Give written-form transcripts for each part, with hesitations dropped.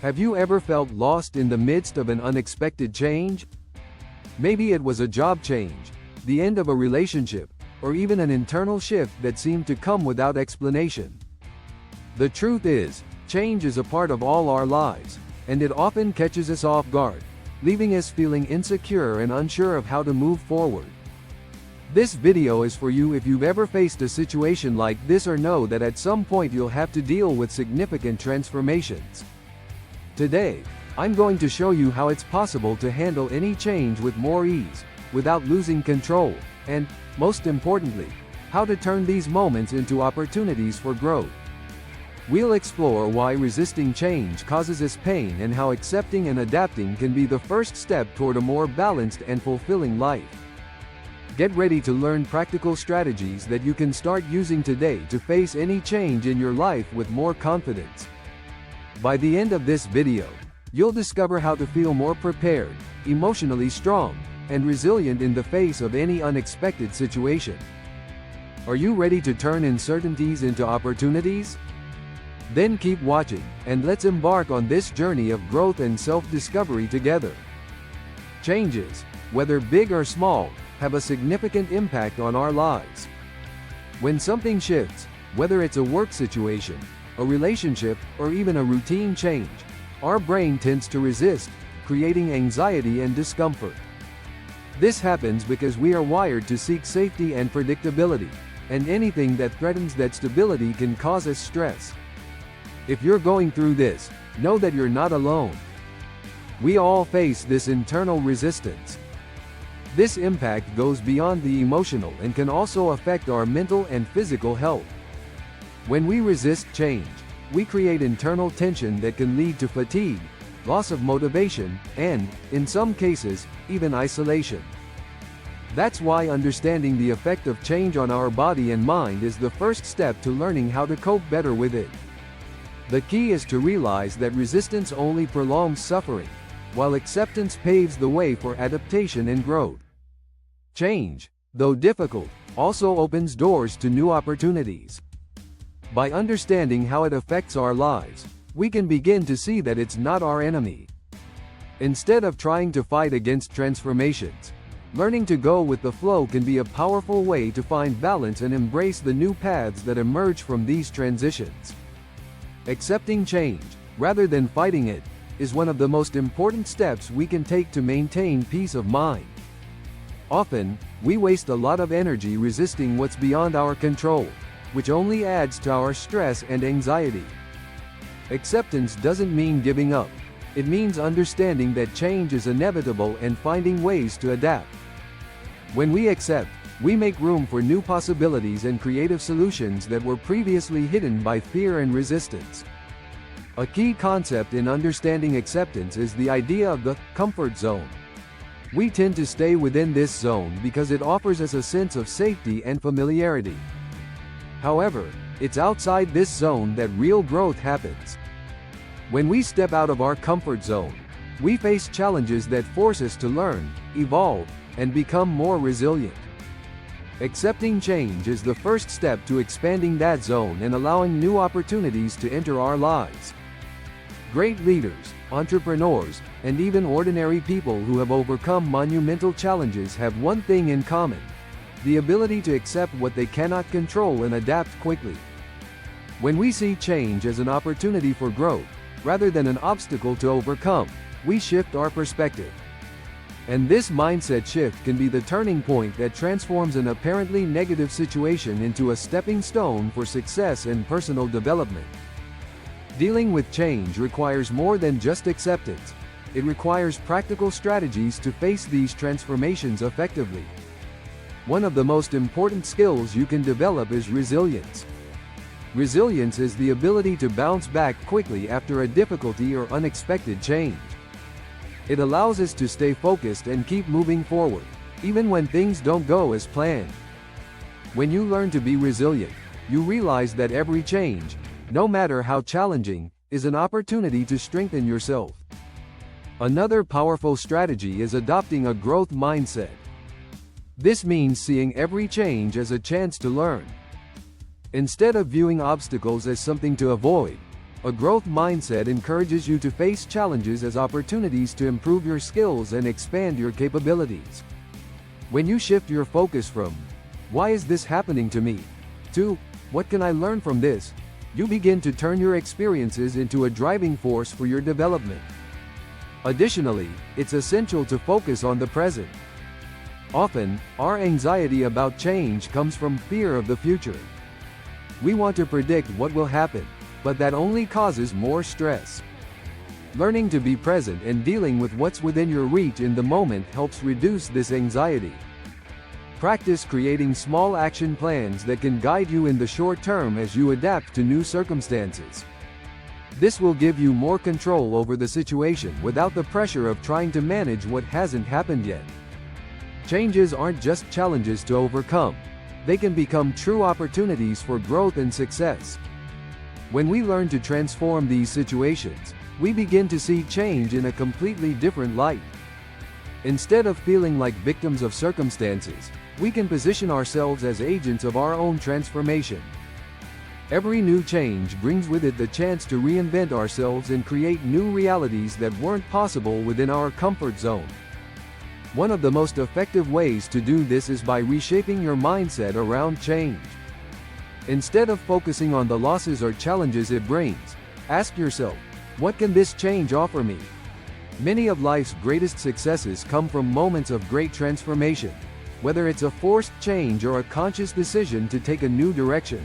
Have you ever felt lost in the midst of an unexpected change? Maybe it was a job change, the end of a relationship, or even an internal shift that seemed to come without explanation. The truth is, change is a part of all our lives, and it often catches us off guard, leaving us feeling insecure and unsure of how to move forward. This video is for you if you've ever faced a situation like this or know that at some point you'll have to deal with significant transformations. Today, I'm going to show you how it's possible to handle any change with more ease, without losing control, and, most importantly, how to turn these moments into opportunities for growth. We'll explore why resisting change causes us pain and how accepting and adapting can be the first step toward a more balanced and fulfilling life. Get ready to learn practical strategies that you can start using today to face any change in your life with more confidence. By the end of this video, you'll discover how to feel more prepared, emotionally strong, and resilient in the face of any unexpected situation. Are you ready to turn uncertainties into opportunities? Then keep watching, and let's embark on this journey of growth and self-discovery together. Changes, whether big or small, have a significant impact on our lives. When something shifts, whether it's a work situation, a relationship, or even a routine change, our brain tends to resist, creating anxiety and discomfort. This happens because we are wired to seek safety and predictability, and anything that threatens that stability can cause us stress. If you're going through this, know that you're not alone. We all face this internal resistance. This impact goes beyond the emotional and can also affect our mental and physical health. When we resist change, we create internal tension that can lead to fatigue, loss of motivation, and, in some cases, even isolation. That's why understanding the effect of change on our body and mind is the first step to learning how to cope better with it. The key is to realize that resistance only prolongs suffering, while acceptance paves the way for adaptation and growth. Change, though difficult, also opens doors to new opportunities. By understanding how it affects our lives, we can begin to see that it's not our enemy. Instead of trying to fight against transformations, learning to go with the flow can be a powerful way to find balance and embrace the new paths that emerge from these transitions. Accepting change, rather than fighting it, is one of the most important steps we can take to maintain peace of mind. Often, we waste a lot of energy resisting what's beyond our control, which only adds to our stress and anxiety. Acceptance doesn't mean giving up. It means understanding that change is inevitable and finding ways to adapt. When we accept, we make room for new possibilities and creative solutions that were previously hidden by fear and resistance. A key concept in understanding acceptance is the idea of the comfort zone. We tend to stay within this zone because it offers us a sense of safety and familiarity. However, it's outside this zone that real growth happens. When we step out of our comfort zone, we face challenges that force us to learn, evolve, and become more resilient. Accepting change is the first step to expanding that zone and allowing new opportunities to enter our lives. Great leaders, entrepreneurs, and even ordinary people who have overcome monumental challenges have one thing in common: the ability to accept what they cannot control and adapt quickly. When we see change as an opportunity for growth, rather than an obstacle to overcome, we shift our perspective. And this mindset shift can be the turning point that transforms an apparently negative situation into a stepping stone for success and personal development. Dealing with change requires more than just acceptance. It requires practical strategies to face these transformations effectively. One of the most important skills you can develop is resilience. Resilience is the ability to bounce back quickly after a difficulty or unexpected change. It allows us to stay focused and keep moving forward, even when things don't go as planned. When you learn to be resilient, you realize that every change, no matter how challenging, is an opportunity to strengthen yourself. Another powerful strategy is adopting a growth mindset. This means seeing every change as a chance to learn. Instead of viewing obstacles as something to avoid, A growth mindset encourages you to face challenges as opportunities to improve your skills and expand your capabilities. When you shift your focus from, "Why is this happening to me?" to, "What can I learn from this?" you begin to turn your experiences into a driving force for your development. Additionally, it's essential to focus on the present. Often, our anxiety about change comes from fear of the future. We want to predict what will happen, but that only causes more stress. Learning to be present and dealing with what's within your reach in the moment helps reduce this anxiety. Practice creating small action plans that can guide you in the short term as you adapt to new circumstances. This will give you more control over the situation without the pressure of trying to manage what hasn't happened yet. Changes aren't just challenges to overcome. They can become true opportunities for growth and success. When we learn to transform these situations, we begin to see change in a completely different light. Instead of feeling like victims of circumstances, we can position ourselves as agents of our own transformation. Every new change brings with it the chance to reinvent ourselves and create new realities that weren't possible within our comfort zone. One of the most effective ways to do this is by reshaping your mindset around change. Instead of focusing on the losses or challenges it brings, ask yourself, "What can this change offer me?" Many of life's greatest successes come from moments of great transformation, whether it's a forced change or a conscious decision to take a new direction.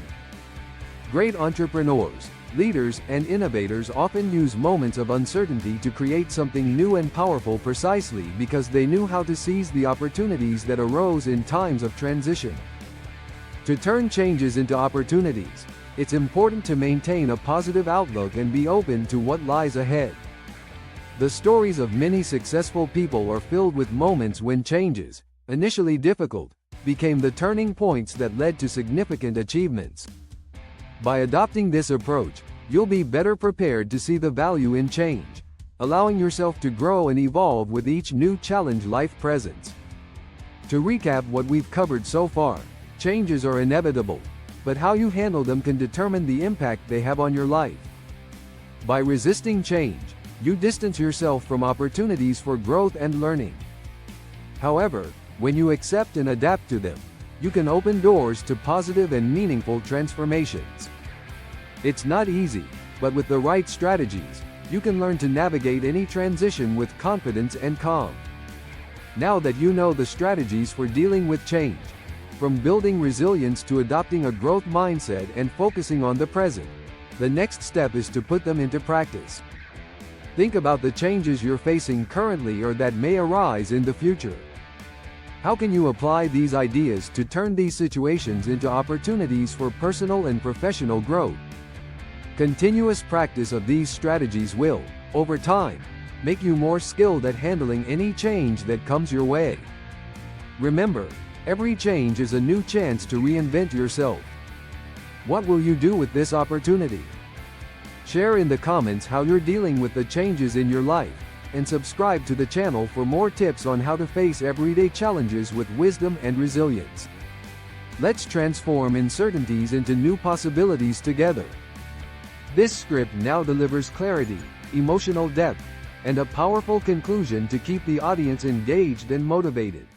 Great entrepreneurs, leaders, and innovators often use moments of uncertainty to create something new and powerful precisely because they knew how to seize the opportunities that arose in times of transition. To turn changes into opportunities, it's important to maintain a positive outlook and be open to what lies ahead. The stories of many successful people are filled with moments when changes, initially difficult, became the turning points that led to significant achievements. By adopting this approach, you'll be better prepared to see the value in change, allowing yourself to grow and evolve with each new challenge life presents. To recap what we've covered so far, changes are inevitable, but how you handle them can determine the impact they have on your life. By resisting change, you distance yourself from opportunities for growth and learning. However, when you accept and adapt to them, you can open doors to positive and meaningful transformations. It's not easy, but with the right strategies, you can learn to navigate any transition with confidence and calm. Now that you know the strategies for dealing with change, from building resilience to adopting a growth mindset and focusing on the present, the next step is to put them into practice. Think about the changes you're facing currently or that may arise in the future. How can you apply these ideas to turn these situations into opportunities for personal and professional growth? Continuous practice of these strategies will, over time, make you more skilled at handling any change that comes your way. Remember, every change is a new chance to reinvent yourself. What will you do with this opportunity? Share in the comments how you're dealing with the changes in your life, and subscribe to the channel for more tips on how to face everyday challenges with wisdom and resilience. Let's transform uncertainties into new possibilities together. This script now delivers clarity, emotional depth, and a powerful conclusion to keep the audience engaged and motivated.